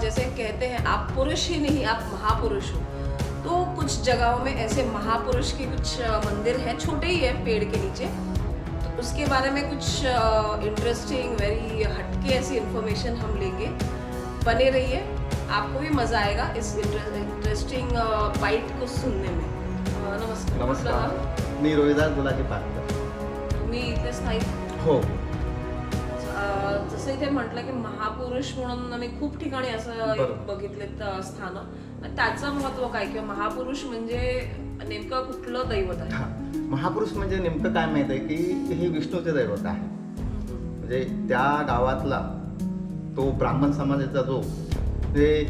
जैसे कहते हैं आप पुरुष ही नहीं आप महापुरुष हो, तो कुछ जगहों में ऐसे महापुरुष के कुछ मंदिर हैं, छोटे ही है पेड़ के नीचे, तो उसके बारे में कुछ इंटरेस्टिंग वेरी हटके ऐसी इन्फॉर्मेशन हम लेंगे। बने रहिए, आपको भी मजा आएगा इस इंटरेस्टिंग बाइट को सुनने में। नमस्कार। नमस्कार, मी रोहिदास गुलाटी पाटकर. मी इथे स्थायिक. हो. जसं इथे म्हटलं की महापुरुष म्हणून आम्ही खूप ठिकाणी असं बघितलेत स्थानं, त्याचं महत्व काय किंवा महापुरुष म्हणजे नेमकं कुठलं दैवत आहे? महापुरुष म्हणजे नेमकं काय माहित आहे की हे विष्णूचे दैवत आहे. म्हणजे त्या गावातला तो ब्राह्मण समाजाचा जो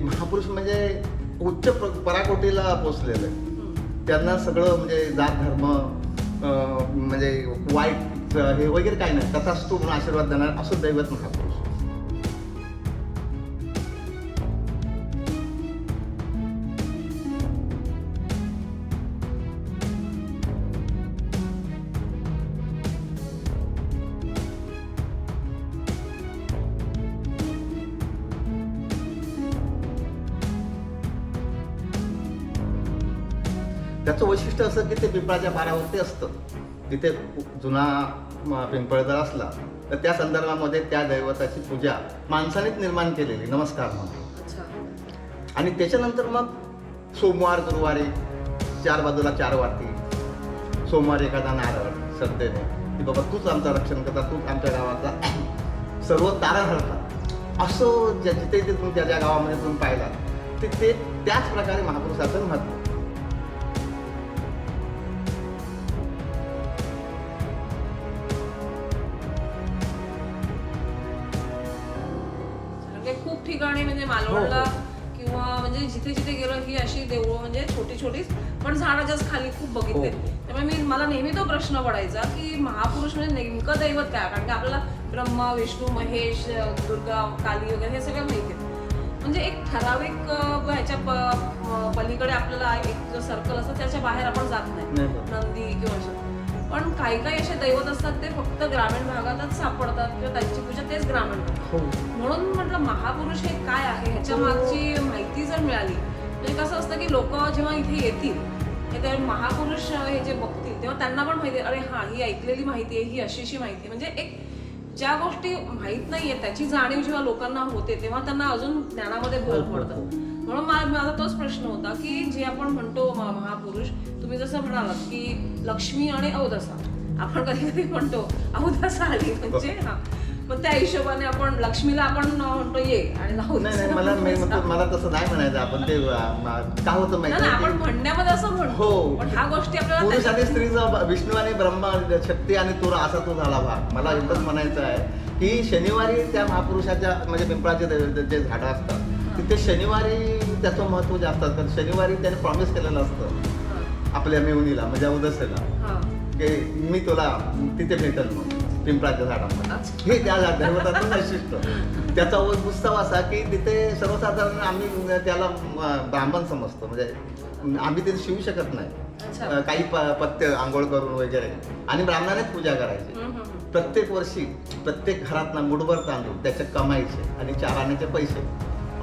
महापुरुष म्हणजे उच्च पराकोटीला पोचलेलं आहे. त्यांना सगळं म्हणजे जात धर्म म्हणजे वाईट हे वगैरे काही नाही, तथास्तु म्हणून आशीर्वाद देणार असं दैवत महापुरुष. त्याचं वैशिष्ट्य असं की ते पिंपळाच्या पारावरती असतं. तिथे जुना पिंपळ जर असला तर त्या संदर्भामध्ये त्या दैवताची पूजा माणसानेच निर्माण केलेली, नमस्कार म्हणून. आणि त्याच्यानंतर मग सोमवार गुरुवारी चार बाजूला चार वाती, सोमवारी एखादा नारळ श्रद्धेने की बाबा तूच आमचं रक्षण करता, तूच आमच्या गावाचा सर्व तारण असं जिथे जिथे तुम्ही त्या ज्या गावामध्ये तुम्ही पाहिला ते त्याच प्रकारे महापुरुषाचं महत्त्व. खूप ठिकाणी म्हणजे मालवणला किंवा म्हणजे जिथे जिथे गेलो ही अशी देऊळ म्हणजे छोटी छोटीच पण झाडाच्याच खाली खूप बघितले. त्यामुळे मला नेहमी तो प्रश्न पडायचा की महापुरुष म्हणजे नेमकं दैवत काय, कारण की आपल्याला ब्रह्मा विष्णू महेश दुर्गा काली वगैरे हे सगळं माहिती आहे. म्हणजे एक ठराविक ह्याच्या पलीकडे आपल्याला एक सर्कल असतं त्याच्या बाहेर आपण जात नाही, नंदी किंवा असं. पण काही काही असे दैवत असतात ते फक्त ग्रामीण भागातच सापडतात किंवा त्यांची पूजा तेच ग्रामीण भागात. म्हणून म्हटलं महापुरुष हे काय आहे ह्याच्या मागची माहिती जर मिळाली म्हणजे कसं असतं की लोक जेव्हा इथे येतील हे ते महापुरुष हे जे बघतील तेव्हा त्यांना पण माहिती अरे हा ही ऐकलेली माहिती आहे, ही अशीशी माहिती आहे. म्हणजे एक ज्या गोष्टी माहीत नाहीये त्याची जाणीव जेव्हा लोकांना होते तेव्हा त्यांना अजून ज्ञानामध्ये भर पडतं. म्हणून माझा तोच प्रश्न होता की जे आपण म्हणतो महापुरुष, तुम्ही जसं म्हणालात की लक्ष्मी आणि अवदसा, आपण कधी कधी म्हणतो अवदसा आली म्हणजे हा, मग त्या हिशोबाने आपण लक्ष्मीला आपण म्हणतो ये आणि मला तसं नाही म्हणायचं. आपण ते काय होतं माहिती आपण म्हणण्यामध्ये असं म्हणतो, पण ह्या गोष्टी आपल्याला पुरुष आणि स्त्रीचा विष्णू आणि ब्रह्मा शक्ती आणि तुरा असा तो झाला भाग. मला एवढंच म्हणायचं आहे की शनिवारी त्या महापुरुषाच्या म्हणजे पिंपळाचे जे झाडं असतात तिथे शनिवारी त्याचं महत्व जास्त असतं. शनिवारी त्याने प्रॉमिस केलेलं असतं आपल्या मेहुनीला म्हणजे उदसेला की मी तुला तिथे भेटेल मग पिंपळाच्या झाडामध्ये. हे त्या दैवताचं वैशिष्ट्य. त्याचा उत्सव असा की तिथे सर्वसाधारण आम्ही त्याला ब्राह्मण समजतो, म्हणजे आम्ही तिथे शिवू शकत नाही. काही पथ्य आंघोळ करून वगैरे आणि ब्राह्मणानेच पूजा करायची. प्रत्येक वर्षी प्रत्येक घरात मुठभर तांदूळ त्याचे कमायचे आणि 4 आण्याचे पैसे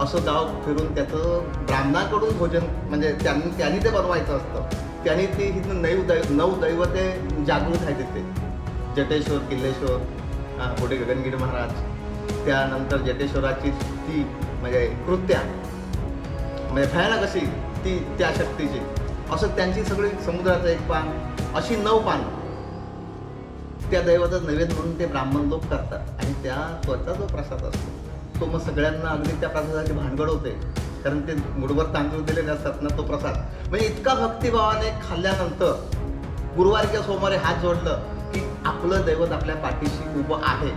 असं गाव फिरून त्याचं ब्राह्मणाकडून भोजन म्हणजे त्यांनी ते बनवायचं असतं. त्यांनी ती इथं 9 दैवते जागृत आहे तिथे. जटेश्वर, किल्लेश्वर, पुढे गगनगिरी महाराज, त्यानंतर जटेश्वराची ती म्हणजे कृत्या म्हणजे भयानक अशी ती त्या शक्तीची, असं त्यांची सगळी समुद्राचं एक पान अशी 9 पानं त्या दैवताचं नैवेद्य म्हणून ते ब्राह्मण लोक करतात. आणि त्याचा जो प्रसाद असतो तो मग सगळ्यांना अगदी त्या प्रसादाची भानगड होते, कारण ते मुठभर तांदूळ दिलेले असतात ना तो प्रसाद. म्हणजे इतका भक्तिभावाने खाल्ल्यानंतर गुरुवारी किंवा सोमवारी हात जोडलं की आपलं दैवत आपल्या पाठीशी उभं आहे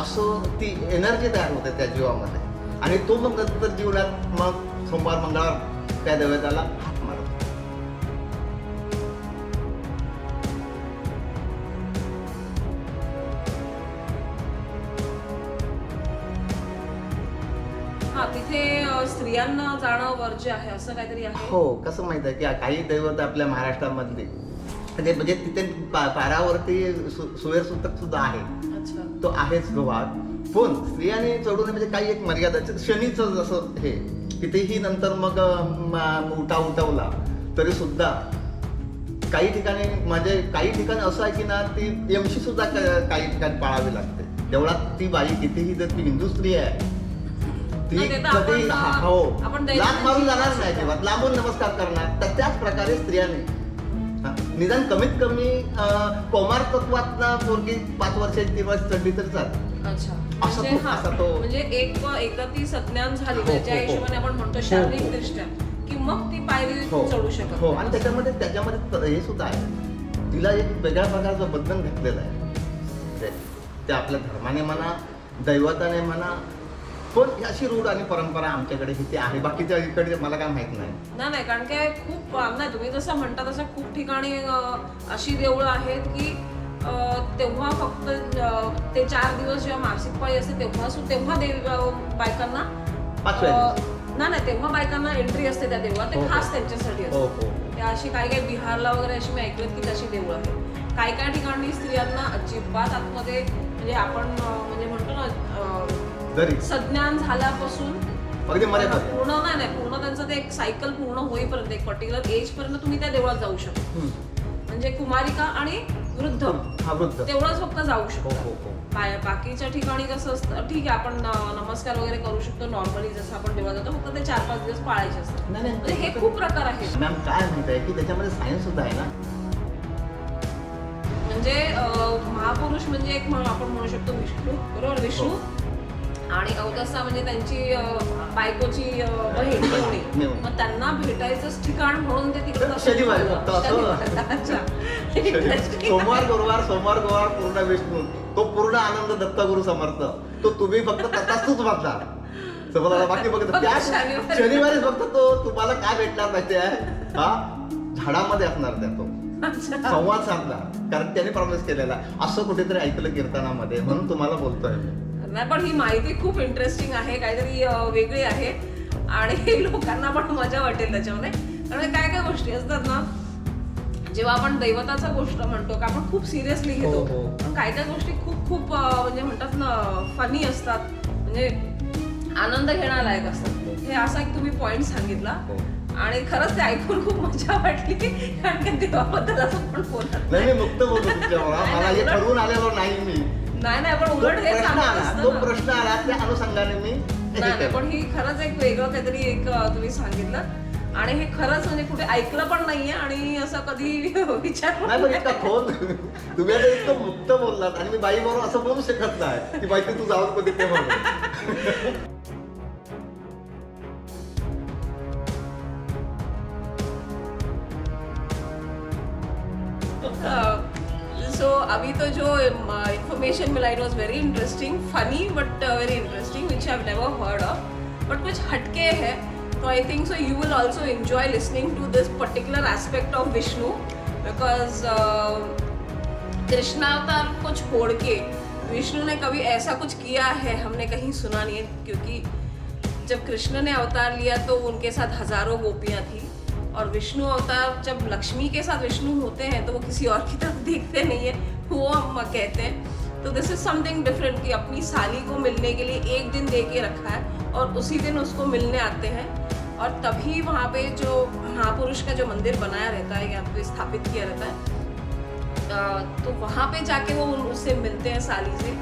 असं ती एनर्जी तयार होते त्या जीवामध्ये. आणि तो मग नंतर जीवनात मग सोमवार मंगळवार त्या दैवताला हात मारतो. तिथे स्त्रियांना जाणं वर्ज्य आहे असं काहीतरी आहे? हो. कसं माहित आहे की काही दैवत आपल्या महाराष्ट्रामधली म्हणजे तिथे पारावरती सुवेर सुतक सुद्धा आहे. तो आहेच तो भाग. कोण स्त्रियांनी चढू नये म्हणजे काही एक मर्यादा शनीचं जसं हे कितीही नंतर मग उठवला तरी सुद्धा काही ठिकाणी म्हणजे काही ठिकाणी असं आहे की ना ती यमशी सुद्धा काही ठिकाणी पाळावी लागते. तेवढा ती बाई कितीही जर ती हिंदू स्त्री आहे ती नाही, ते तर कधी आपण, हो आपण लाथ मारून जाणार नाही जेव्हा लांबून नमस्कार करणार तर त्याच प्रकारे स्त्रियांनी निदान कमीत कमी कौमार तत्वात पोरगी 5 वर्षाची दिवस चढली तर चालते. अच्छा असा म्हणजे तो- हा, असा तो- म्हणजे एकदा ती सज्ञान झाली हो, त्याच्या हो, हो. हिशोबाने आपण म्हणतो हो, शारीरिक हो. दृष्ट्या की मग ती पायरी हो चढू शकत हो नाही. आणि त्याच्यामध्ये हे सुद्धा आहे तिला एक वेगळ्या प्रकारचं बंधन घातलेलं आहे ते आपल्या धर्माने म्हणा दैवताने म्हणा पण अशी रूढ आणि परंपरा आमच्याकडे किती आहे बाकीच्या इकडे मला काय माहित नाही. नाही कारण काय खूप नाही तुम्ही जसं म्हणता तसं खूप ठिकाणी अशी देवळं आहेत की तेव्हा फक्त ते 4 दिवस जेव्हा मासिक पाळी असते तेव्हा बायकांना पाचव्या नाही तेव्हा बायकांना एंट्री असते त्या देवळात ते हो, हो. खास त्यांच्यासाठी हो असते. हो ते अशी काही बिहारला वगैरे अशी मी ऐकलं की तशी देवळं आहेत. काही ठिकाणी स्त्रियांना अजिबात आतमध्ये म्हणजे आपण म्हणजे म्हणतो ना जरी सज्ञान झाल्यापासून अगदी मर्यादा पूर्ण नाही पूर्ण त्यांचं ते एक सायकल पूर्ण होईपर्यंत एक पर्टिक्युलर एज पर्यंत तुम्ही त्या देवळात जाऊ शकता. म्हणजे कुमारिका आणि वृद्ध हा वृद्ध तेवढंच फक्त जाऊ हो शकता. हो हो बाकीच्या ठिकाणी कसं असतं ठीक आहे आपण नमस्कार वगैरे करू शकतो नॉर्मली जसं आपण देवळात जातो फक्त ते 4-5 दिवस पाळायचे असतात. नाही म्हणजे हे खूप प्रकार आहेत. मॅम काय माहित आहे की त्याच्यामध्ये सायन्स सुद्धा आहे ना. म्हणजे महापुरुष म्हणजे एक आपण म्हणू शकतो विष्णू बरोबर विष्णू आणि अवदसा म्हणजे त्यांची बायकोची बहीण मेवणी. मेवणी. मग त्यांना भेटायचंच ठिकाण म्हणून ते तिकडे तसं शनिवारी फक्त असं. शनिवारी. अच्छा. सोमवार गुरुवार पूर्ण विष्णू तो पूर्ण आनंद दत्तगुरु समर्थ तो तुम्ही फक्त तसाच बघता समजा बाकी बघता त्या शनिवारी फक्त तो तुम्हाला काय भेटणार माहिती आहे हा झाडामध्ये असणार त्या तो अच्छा. संवाद साधला कारण त्याने प्रॉमिस केलेला असं कुठेतरी ऐकलं कीर्तनामध्ये म्हणून तुम्हाला बोलतोय मी. नाही पण ही माहिती खूप इंटरेस्टिंग आहे काहीतरी वेगळी आहे आणि लोकांना पण मजा वाटेल त्याच्यामध्ये. कारण काय काय गोष्टी असतात ना जेव्हा आपण दैवताचा गोष्ट म्हणतो का आपण खूप सिरियसली घेतो हो, हो. पण काही काही गोष्टी खूप खूप म्हणजे म्हणतात ना फनी असतात म्हणजे आनंद घेण्यालायक असतात. हे असा एक तुम्ही पॉइंट सांगितला हो. आणि खरंच ते ऐकून खूप मजा वाटली कारण की देवाबद्दल असं पण बोलत नाही मी मुक्त बोलतो तुमच्यावर मला हे ठरवून आलेलो नाही मी नाही पण उलट हे प्रश्न चांगलं आला असतं तो ना. प्रश्न आला त्या अनुषंगाने मी हे नाही केलं. पण ही खरंच एक वेगळं काहीतरी एक तुम्ही सांगितलं आणि हे खरंच म्हणजे कुठे ऐकलं पण नाहीये आणि असं कधी विचार नाही पण इतका खोल तुम्ही आता इतकं मुक्त बोललात आणि मी बाई बरोबर असं बोलू शकत नाही की बाई तू जाऊन कधी ते म्हणून. सो अभी तो जो इंफॉर्मेशन मिला it was very interesting funny but very interesting which I have never heard of but कुछ हटके है तो I think so you will also enjoy listening to this particular aspect of Vishnu because Krishnavatar को छोड़ के विष्णु ने कभी ऐसा कुछ किया है हमने कहीं सुना नहीं है क्योंकि जब कृष्ण ने अवतार लिया तो उनके साथ हजारों गोपियाँ थी और विष्णु अवतार जब लक्ष्मी के साथ विष्णु होते हैं तो वो किसी और की तरफ देखते नहीं है वो हम कहते हैं. तो दिस इज समथिंग डिफरेंट कि अपनी साली को मिलने के लिए एक दिन दे के रखा है और उसी दिन उसको मिलने आते हैं और तभी वहाँ पे जो महापुरुष का जो मंदिर बनाया रहता है यहाँ पे स्थापित किया रहता है तो वहाँ पे जाके वो उससे मिलते हैं साली से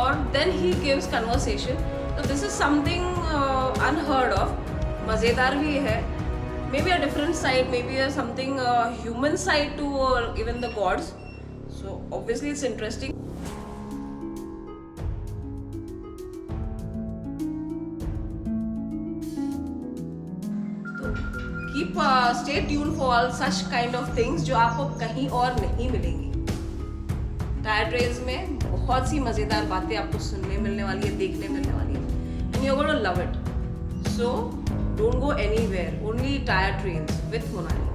और देन ही गिव्स कन्वर्सेशन. तो दिस इज समथिंग अनहर्ड ऑफ. मज़ेदार भी है. Maybe a different side, maybe something human side to even the gods. So obviously it's interesting. So keep stay tuned for all such kind of things जो आपको कहीं और नहीं मिलेंगी. टायर ट्रेन्स में बहुत सी मजेदार बातें आपको सुनने मिलने वाली है, देखने मिलने वाली है, and you're going to love it. So don't go anywhere, only Tire Trains with Monali.